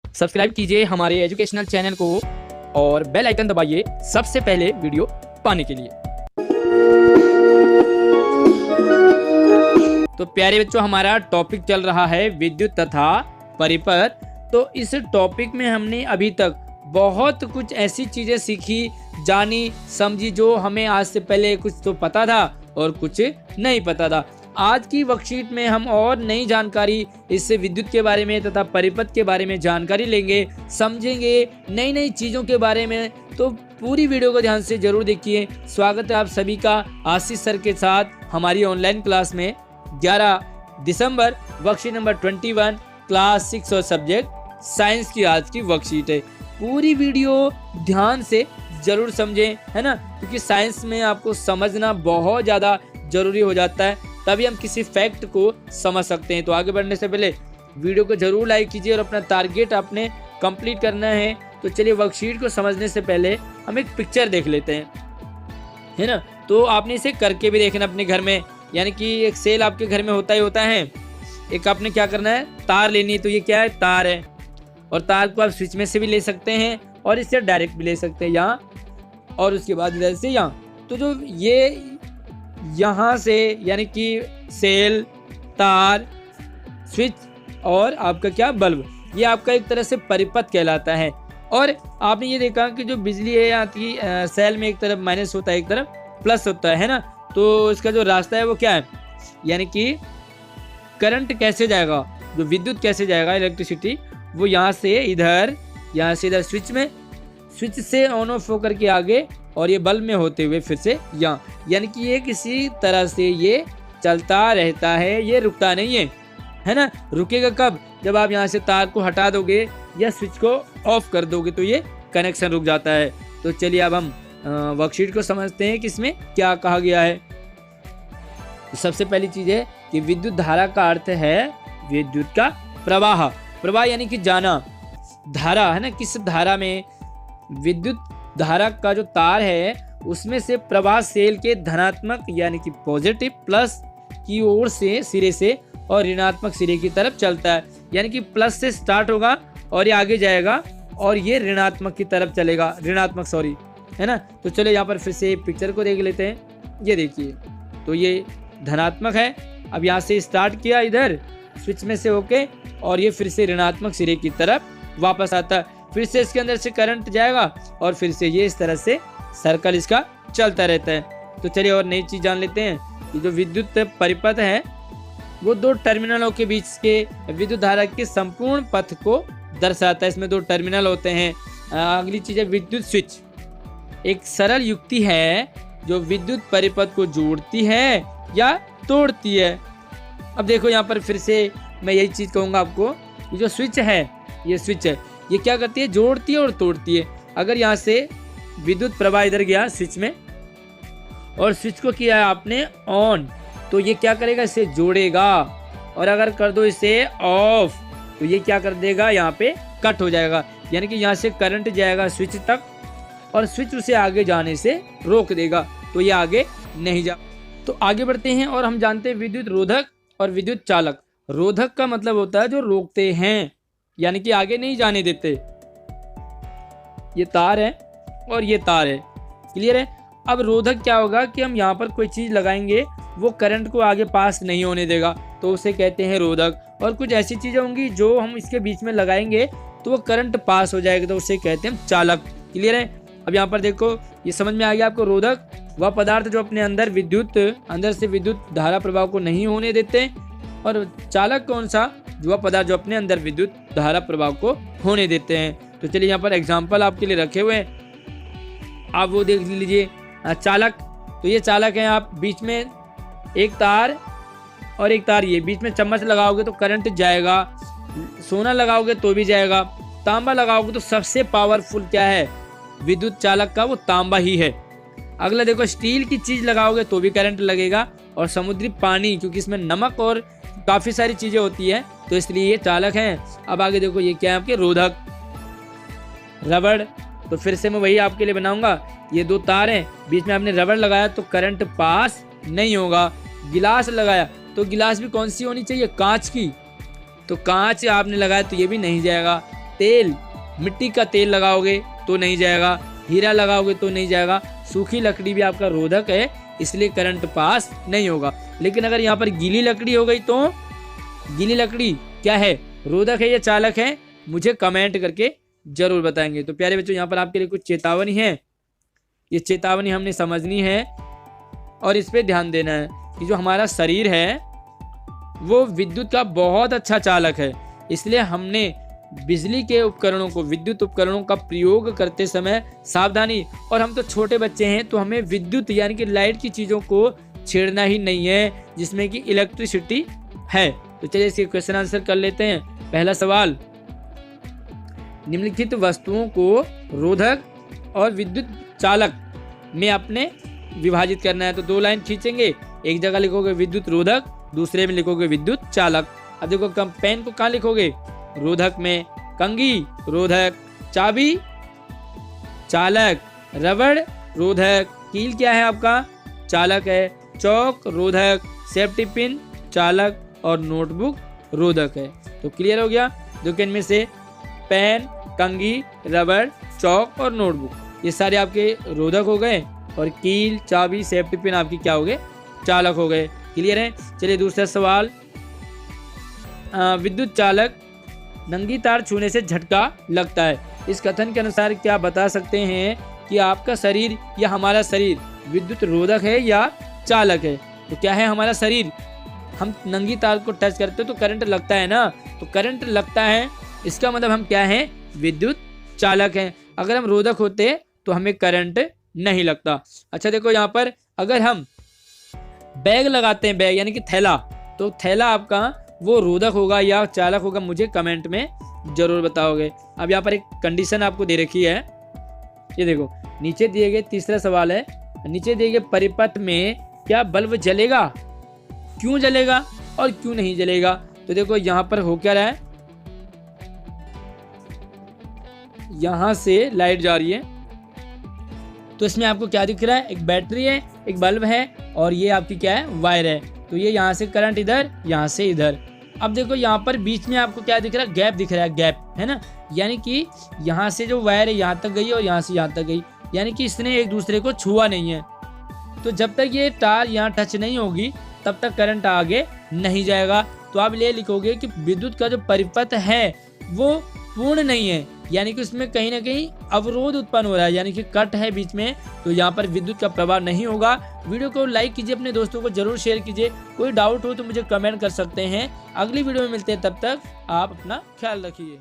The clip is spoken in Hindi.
सब्सक्राइब कीजिए हमारे एजुकेशनल चैनल को और बेल आइकन दबाइए सबसे पहले वीडियो पाने के लिए। तो प्यारे बच्चों, हमारा टॉपिक चल रहा है विद्युत तथा परिपथ। तो इस टॉपिक में हमने अभी तक बहुत कुछ ऐसी चीजें सीखी, जानी, समझी जो हमें आज से पहले कुछ तो पता था और कुछ नहीं पता था। आज की वर्कशीट में हम और नई जानकारी इससे विद्युत के बारे में तथा परिपथ के बारे में जानकारी लेंगे, समझेंगे नई नई चीज़ों के बारे में। तो पूरी वीडियो को ध्यान से जरूर देखिए। स्वागत है आप सभी का आशीष सर के साथ हमारी ऑनलाइन क्लास में। 11 दिसंबर वर्कशीट नंबर 21 क्लास 6 और सब्जेक्ट साइंस की आज की वर्कशीट है। पूरी वीडियो ध्यान से जरूर समझें, है ना, क्योंकि साइंस में आपको समझना बहुत ज़्यादा जरूरी हो जाता है, तभी हम किसी फैक्ट को समझ सकते हैं। तो आगे बढ़ने से पहले वीडियो को जरूर लाइक कीजिए और अपना टारगेट आपने कंप्लीट करना है। तो चलिए वर्कशीट को समझने से पहले हम एक पिक्चर देख लेते हैं, है ना। तो आपने इसे करके भी देखना अपने घर में, यानी कि एक सेल आपके घर में होता ही होता है। एक आपने क्या करना है, तार लेनी है। तो ये क्या है, तार है, और तार को आप स्विच में से भी ले सकते हैं और इससे डायरेक्ट भी ले सकते हैं यहाँ, और उसके बाद इधर से यहाँ। तो जो ये यहाँ से यानी कि सेल, तार, स्विच और आपका क्या, बल्ब, ये आपका एक तरह से परिपथ कहलाता है। और आपने ये देखा कि जो बिजली है यहाँ की सेल में एक तरफ माइनस होता है, एक तरफ प्लस होता है ना। तो इसका जो रास्ता है वो क्या है, यानी कि करंट कैसे जाएगा, जो विद्युत कैसे जाएगा, इलेक्ट्रिसिटी, वो यहाँ से इधर स्विच में, स्विच से ऑन ऑफ होकर के आगे, और ये बल्ब में होते हुए फिर से यहाँ, यानी कि ये किसी तरह से ये चलता रहता है, ये रुकता नहीं है ना। रुकेगा कब, जब आप यहाँ से तार को हटा दोगे या स्विच को ऑफ कर दोगे तो ये कनेक्शन रुक जाता है। तो चलिए अब हम वर्कशीट को समझते हैं कि इसमें क्या कहा गया है। तो सबसे पहली चीज है कि विद्युत धारा का अर्थ है विद्युत का प्रवाह। प्रवाह यानी कि जाना, धारा है ना, किस धारा में, विद्युत धारा का जो तार है उसमें से प्रवाह सेल के धनात्मक यानी कि पॉजिटिव प्लस की ओर से सिरे से और ऋणात्मक सिरे की तरफ चलता है। यानी कि प्लस से स्टार्ट होगा और ये आगे जाएगा और ये ऋणात्मक की तरफ चलेगा, है ना। तो चलो यहाँ पर फिर से पिक्चर को देख लेते हैं। ये देखिए, तो ये धनात्मक है, अब यहाँ से स्टार्ट किया इधर स्विच में से होके, और ये फिर से ऋणात्मक सिरे की तरफ वापस आता है। फिर से इसके अंदर से करंट जाएगा और फिर से ये इस तरह से सर्कल इसका चलता रहता है। तो चलिए और नई चीज जान लेते हैं कि जो विद्युत परिपथ है वो दो टर्मिनलों के बीच के विद्युत धारा के संपूर्ण पथ को दर्शाता है। इसमें दो टर्मिनल होते हैं। अगली चीज है विद्युत स्विच, एक सरल युक्ति है जो विद्युत परिपथ को जोड़ती है या तोड़ती है। अब देखो यहाँ पर फिर से मैं यही चीज कहूंगा आपको, जो स्विच है, ये स्विच है, ये क्या करती है, जोड़ती है और तोड़ती है। अगर यहाँ से विद्युत प्रवाह इधर गया स्विच में और स्विच को किया है आपने ऑन, तो ये क्या करेगा, इसे जोड़ेगा। और अगर कर दो इसे ऑफ तो ये क्या कर देगा, यहाँ पे कट हो जाएगा। यानी कि यहाँ से करंट जाएगा स्विच तक और स्विच उसे आगे जाने से रोक देगा, तो ये आगे नहीं जा। तो आगे बढ़ते हैं और हम जानते हैं विद्युत रोधक और विद्युत चालक। रोधक का मतलब होता है जो रोकते हैं, यानी कि आगे नहीं जाने देते। ये तार है और ये तार है, क्लियर है। अब रोधक क्या होगा कि हम यहाँ पर कोई चीज लगाएंगे, वो करंट को आगे पास नहीं होने देगा, तो उसे कहते हैं रोधक। और कुछ ऐसी चीजें होंगी जो हम इसके बीच में लगाएंगे तो वो करंट पास हो जाएगा, तो उसे कहते हैं चालक, क्लियर है। अब यहाँ पर देखो, ये समझ में आ गया आपको। रोधक वह पदार्थ जो अपने अंदर से विद्युत धारा प्रवाह को नहीं होने देते, और चालक कौन सा, जो पदार्थ जो अपने अंदर विद्युत धारा प्रवाह को होने देते हैं। तो चलिए यहाँ पर एग्जांपल आपके लिए रखे हुए हैं, आप वो देख लीजिए। चालक, तो ये चालक है, आप बीच में एक तार और एक तार, ये बीच में चम्मच लगाओगे तो करंट जाएगा, सोना लगाओगे तो भी जाएगा, तांबा लगाओगे तो सबसे पावरफुल क्या है विद्युत चालक का, वो तांबा ही है। अगला देखो, स्टील की चीज लगाओगे तो भी करंट लगेगा, और समुद्री पानी, क्योंकि इसमें नमक और काफी सारी चीजें होती है तो इसलिए ये चालक हैं। अब आगे देखो, ये क्या है आपके रोधक। रबड़, तो फिर से मैं वही आपके लिए बनाऊंगा। ये दो तार हैं, बीच में आपने रबड़ लगाया तो करंट पास नहीं होगा। गिलास लगाया तो गिलास भी कौन सी होनी चाहिए, कांच की, तो कांच आपने लगाया तो ये भी नहीं जाएगा। तेल, मिट्टी का तेल लगाओगे तो नहीं जाएगा, हीरा लगाओगे तो नहीं जाएगा। सूखी लकड़ी भी आपका रोधक है, इसलिए करंट पास नहीं होगा। लेकिन अगर यहाँ पर गीली लकड़ी हो गई तो गीली लकड़ी क्या है, रोधक है या चालक है, मुझे कमेंट करके जरूर बताएंगे। तो प्यारे बच्चों, यहाँ पर आपके लिए कुछ चेतावनी है, ये चेतावनी हमने समझनी है और इस पे ध्यान देना है कि जो हमारा शरीर है वो विद्युत का बहुत अच्छा चालक है। इसलिए हमने बिजली के उपकरणों को, विद्युत उपकरणों का प्रयोग करते समय सावधानी, और हम तो छोटे बच्चे हैं तो हमें विद्युत यानी कि लाइट की चीज़ों को छेड़ना ही नहीं है जिसमें कि इलेक्ट्रिसिटी है। तो चलिए इसके क्वेश्चन आंसर कर लेते हैं। पहला सवाल, निम्नलिखित वस्तुओं को रोधक और विद्युत चालक में आपने विभाजित करना है। तो 2 लाइन खींचेंगे, एक जगह लिखोगे विद्युत रोधक, दूसरे में लिखोगे विद्युत चालक। अब देखो पेन को कहाँ लिखोगे, रोधक में, कंघी रोधक, चाबी चालक, रबड़ रोधक, कील क्या है आपका, चालक है, चौक रोधक, सेफ्टी पिन चालक और नोटबुक रोधक है। तो क्लियर हो गया। देखो इनमें से पेन, कंघी, रबड़, चौक और नोटबुक ये सारे आपके रोधक हो गए, और कील, चाबी, सेफ्टी पिन आपकी क्या हो गए, चालक हो गए। क्लियर है। चलिए दूसरा सवाल, विद्युत चालक नंगी तार छूने से झटका लगता है। इस कथन के अनुसार क्या बता सकते हैं कि आपका शरीर या हमारा शरीर विद्युत रोधक है या चालक है। तो क्या है हमारा शरीर, हम नंगी तार को टच करते तो करंट लगता है ना, तो करंट लगता है, इसका मतलब हम क्या हैं, विद्युत चालक हैं। अगर हम रोधक होते तो हमें करंट नहीं लगता। अच्छा देखो यहाँ पर अगर हम बैग लगाते हैं, बैग यानी कि थैला, तो थैला आपका वो रोधक होगा या चालक होगा, मुझे कमेंट में जरूर बताओगे। अब यहाँ पर एक कंडीशन आपको दे रखी है, ये देखो नीचे दिए गए, तीसरा सवाल है, नीचे दिए गए परिपथ में क्या बल्ब जलेगा, क्यों जलेगा और क्यों नहीं जलेगा। तो देखो यहाँ पर हो क्या रहा है, यहाँ से लाइट जा रही है, तो इसमें आपको क्या दिख रहा है, एक बैटरी है, एक बल्ब है, और ये आपकी क्या है, वायर है। तो ये यहाँ से करंट इधर, यहाँ से इधर। अब देखो यहाँ पर बीच में आपको क्या दिख रहा है, गैप दिख रहा है, गैप है ना, यानी कि यहाँ से जो वायर है यहाँ तक गई और यहाँ से यहाँ तक गई, यानी कि इसने एक दूसरे को छुआ नहीं है। तो जब तक ये तार यहाँ टच नहीं होगी तब तक करंट आगे नहीं जाएगा। तो आप ले लिखोगे कि विद्युत का जो परिपथ है वो पूर्ण नहीं है, यानी कि उसमें कहीं ना कहीं अवरोध उत्पन्न हो रहा है, यानी कि कट है बीच में, तो यहाँ पर विद्युत का प्रभाव नहीं होगा। वीडियो को लाइक कीजिए, अपने दोस्तों को जरूर शेयर कीजिए। कोई डाउट हो तो मुझे कमेंट कर सकते हैं। अगली वीडियो में मिलते हैं, तब तक आप अपना ख्याल रखिए।